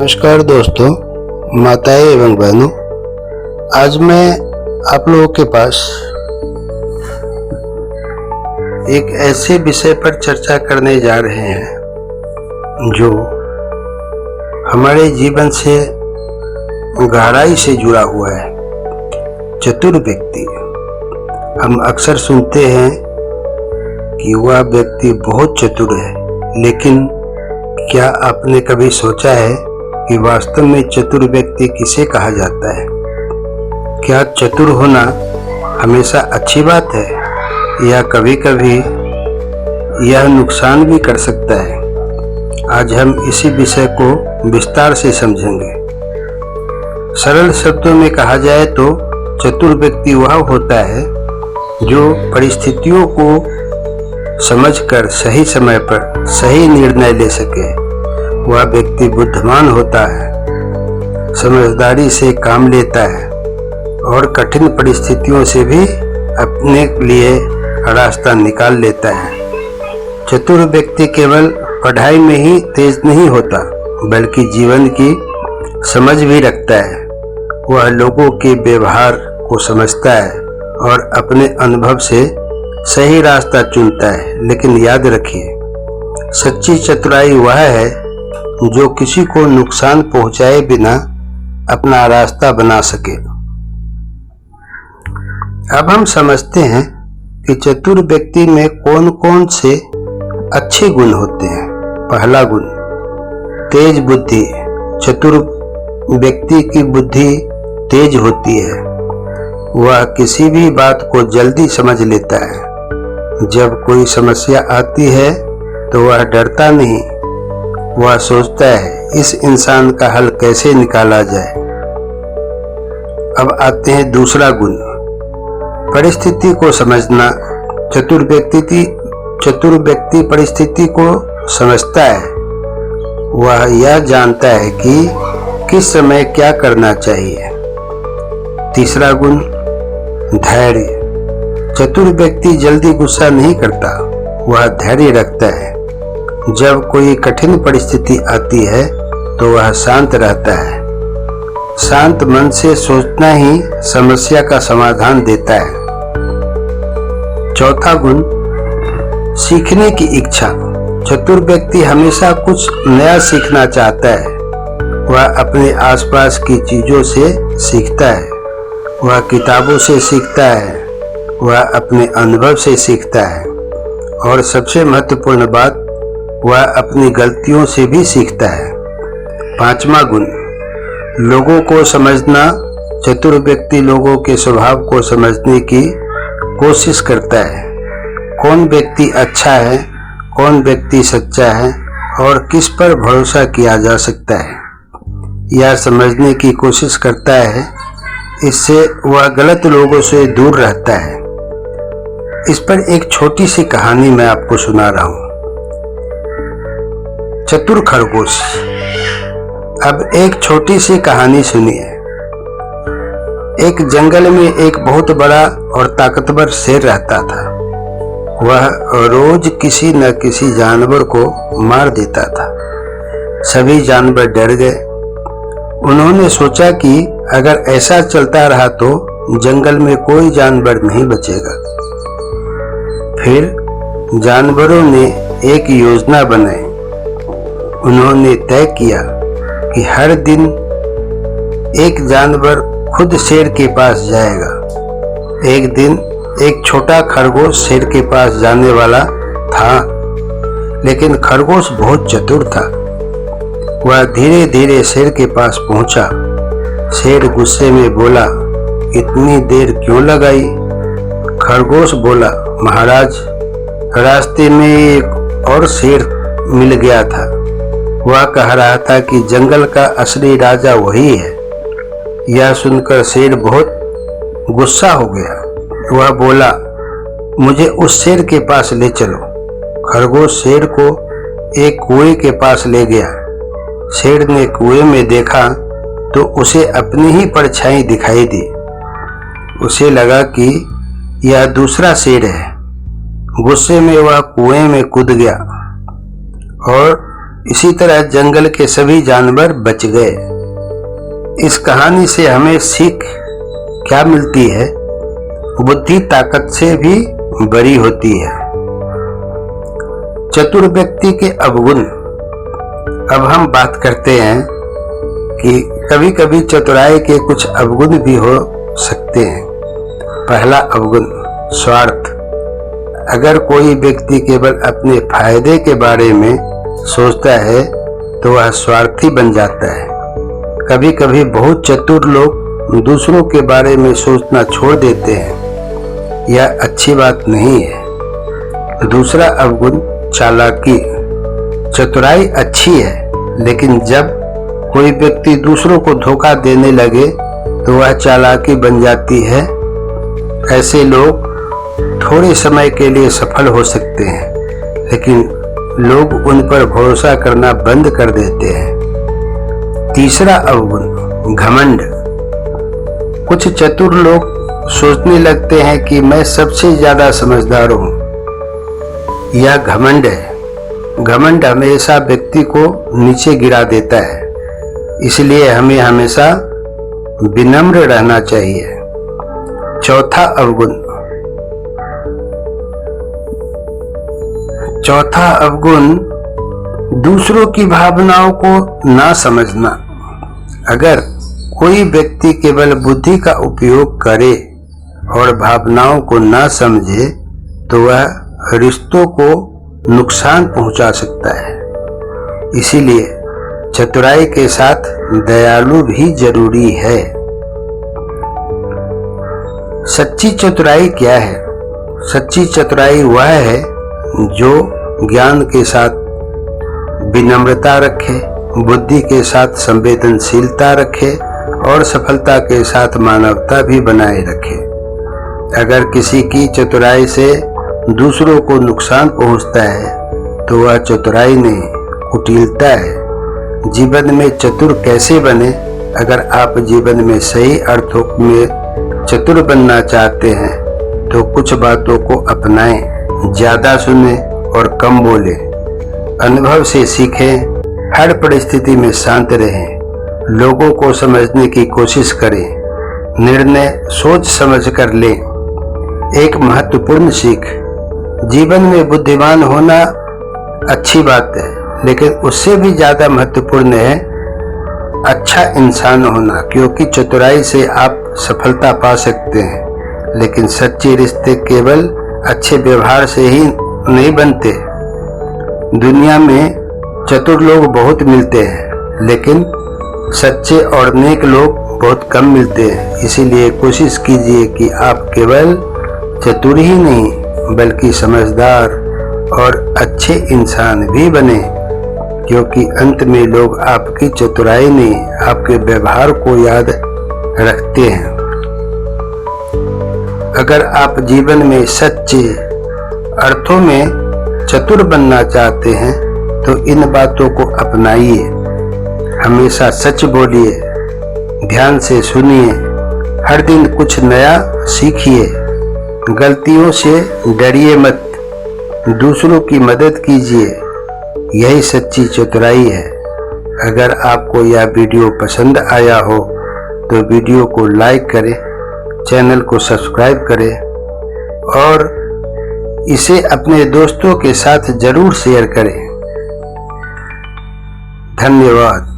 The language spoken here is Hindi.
नमस्कार दोस्तों, माताएं एवं बहनों। आज मैं आप लोगों के पास एक ऐसे विषय पर चर्चा करने जा रहे हैं जो हमारे जीवन से गहराई से जुड़ा हुआ है। चतुर व्यक्ति। हम अक्सर सुनते हैं कि वह व्यक्ति बहुत चतुर है, लेकिन क्या आपने कभी सोचा है कि वास्तव में चतुर व्यक्ति किसे कहा जाता है? क्या चतुर होना हमेशा अच्छी बात है या कभी कभी यह नुकसान भी कर सकता है? आज हम इसी विषय को विस्तार से समझेंगे। सरल शब्दों में कहा जाए तो चतुर व्यक्ति वह होता है जो परिस्थितियों को समझकर सही समय पर सही निर्णय ले सके। वह व्यक्ति बुद्धिमान होता है, समझदारी से काम लेता है और कठिन परिस्थितियों से भी अपने लिए रास्ता निकाल लेता है। चतुर व्यक्ति केवल पढ़ाई में ही तेज नहीं होता, बल्कि जीवन की समझ भी रखता है। वह लोगों के व्यवहार को समझता है और अपने अनुभव से सही रास्ता चुनता है। लेकिन याद रखिए, सच्ची चतुराई वह है जो किसी को नुकसान पहुंचाए बिना अपना रास्ता बना सके। अब हम समझते हैं कि चतुर व्यक्ति में कौन कौन से अच्छे गुण होते हैं। पहला गुण, तेज बुद्धि। चतुर व्यक्ति की बुद्धि तेज होती है। वह किसी भी बात को जल्दी समझ लेता है। जब कोई समस्या आती है तो वह डरता नहीं, वह सोचता है इस इंसान का हल कैसे निकाला जाए। अब आते हैं दूसरा गुण, परिस्थिति को समझना। चतुर व्यक्ति परिस्थिति को समझता है। वह यह जानता है कि किस समय क्या करना चाहिए। तीसरा गुण, धैर्य। चतुर व्यक्ति जल्दी गुस्सा नहीं करता, वह धैर्य रखता है। जब कोई कठिन परिस्थिति आती है तो वह शांत रहता है। शांत मन से सोचना ही समस्या का समाधान देता है। चौथा गुण, सीखने की इच्छा। चतुर व्यक्ति हमेशा कुछ नया सीखना चाहता है। वह अपने आसपास की चीजों से सीखता है, वह किताबों से सीखता है, वह अपने अनुभव से सीखता है और सबसे महत्वपूर्ण बात, वह अपनी गलतियों से भी सीखता है। पांचवा गुण, लोगों को समझना। चतुर व्यक्ति लोगों के स्वभाव को समझने की कोशिश करता है। कौन व्यक्ति अच्छा है, कौन व्यक्ति सच्चा है और किस पर भरोसा किया जा सकता है, यह समझने की कोशिश करता है। इससे वह गलत लोगों से दूर रहता है। इस पर एक छोटी सी कहानी मैं आपको सुना रहा हूं। चतुर खरगोश। अब एक छोटी सी कहानी सुनिए। एक जंगल में एक बहुत बड़ा और ताकतवर शेर रहता था। वह रोज किसी न किसी जानवर को मार देता था। सभी जानवर डर गए। उन्होंने सोचा कि अगर ऐसा चलता रहा तो जंगल में कोई जानवर नहीं बचेगा। फिर जानवरों ने एक योजना बनाई। उन्होंने तय किया कि हर दिन एक जानवर खुद शेर के पास जाएगा। एक दिन एक छोटा खरगोश शेर के पास जाने वाला था, लेकिन खरगोश बहुत चतुर था। वह धीरे धीरे शेर के पास पहुंचा। शेर गुस्से में बोला, इतनी देर क्यों लगाई? खरगोश बोला, महाराज, रास्ते में एक और शेर मिल गया था। वह कह रहा था कि जंगल का असली राजा वही है। यह सुनकर शेर बहुत गुस्सा हो गया। वह बोला, मुझे उस शेर के पास ले चलो। खरगोश शेर को एक कुएं के पास ले गया। शेर ने कुएं में देखा तो उसे अपनी ही परछाई दिखाई दी। उसे लगा कि यह दूसरा शेर है। गुस्से में वह कुएं में कूद गया और इसी तरह जंगल के सभी जानवर बच गए। इस कहानी से हमें सीख क्या मिलती है? बुद्धि ताकत से भी बड़ी होती है। चतुर व्यक्ति के अवगुण। अब हम बात करते हैं कि कभी कभी चतुराई के कुछ अवगुण भी हो सकते हैं। पहला अवगुण, स्वार्थ। अगर कोई व्यक्ति केवल अपने फायदे के बारे में सोचता है तो वह स्वार्थी बन जाता है। कभी कभी बहुत चतुर लोग दूसरों के बारे में सोचना छोड़ देते हैं। यह अच्छी बात नहीं है। दूसरा अवगुण, चालाकी। चतुराई अच्छी है, लेकिन जब कोई व्यक्ति दूसरों को धोखा देने लगे तो वह चालाकी बन जाती है। ऐसे लोग थोड़े समय के लिए सफल हो सकते हैं, लेकिन लोग उन पर भरोसा करना बंद कर देते हैं। तीसरा अवगुण, घमंड। कुछ चतुर लोग सोचने लगते हैं कि मैं सबसे ज्यादा समझदार हूं। यह घमंड है। घमंड हमेशा व्यक्ति को नीचे गिरा देता है, इसलिए हमें हमेशा विनम्र रहना चाहिए। चौथा अवगुण, दूसरों की भावनाओं को ना समझना। अगर कोई व्यक्ति केवल बुद्धि का उपयोग करे और भावनाओं को ना समझे तो वह रिश्तों को नुकसान पहुंचा सकता है। इसीलिए चतुराई के साथ दयालु भी जरूरी है। सच्ची चतुराई क्या है? सच्ची चतुराई वह है जो ज्ञान के साथ विनम्रता रखे, बुद्धि के साथ संवेदनशीलता रखे और सफलता के साथ मानवता भी बनाए रखे। अगर किसी की चतुराई से दूसरों को नुकसान पहुंचता है तो वह चतुराई नहीं, कुटिलता है। जीवन में चतुर कैसे बने? अगर आप जीवन में सही अर्थों में चतुर बनना चाहते हैं तो कुछ बातों को अपनाएं, ज्यादा सुने और कम बोले, अनुभव से सीखें, हर परिस्थिति में शांत रहें, लोगों को समझने की कोशिश करें, निर्णय सोच समझ कर लें। एक महत्वपूर्ण सीख, जीवन में बुद्धिमान होना अच्छी बात है, लेकिन उससे भी ज्यादा महत्वपूर्ण है अच्छा इंसान होना, क्योंकि चतुराई से आप सफलता पा सकते हैं, लेकिन सच्चे रिश्ते केवल अच्छे व्यवहार से ही नहीं बनते। दुनिया में चतुर लोग बहुत मिलते हैं, लेकिन सच्चे और नेक लोग बहुत कम मिलते हैं। इसीलिए कोशिश कीजिए कि आप केवल चतुर ही नहीं बल्कि समझदार और अच्छे इंसान भी बने, क्योंकि अंत में लोग आपकी चतुराई नहीं, आपके व्यवहार को याद रखते हैं। अगर आप जीवन में सच्चे अर्थों में चतुर बनना चाहते हैं तो इन बातों को अपनाइए। हमेशा सच बोलिए, ध्यान से सुनिए, हर दिन कुछ नया सीखिए, गलतियों से डरिए मत, दूसरों की मदद कीजिए। यही सच्ची चतुराई है। अगर आपको यह वीडियो पसंद आया हो तो वीडियो को लाइक करें, चैनल को सब्सक्राइब करें और इसे अपने दोस्तों के साथ जरूर शेयर करें। धन्यवाद।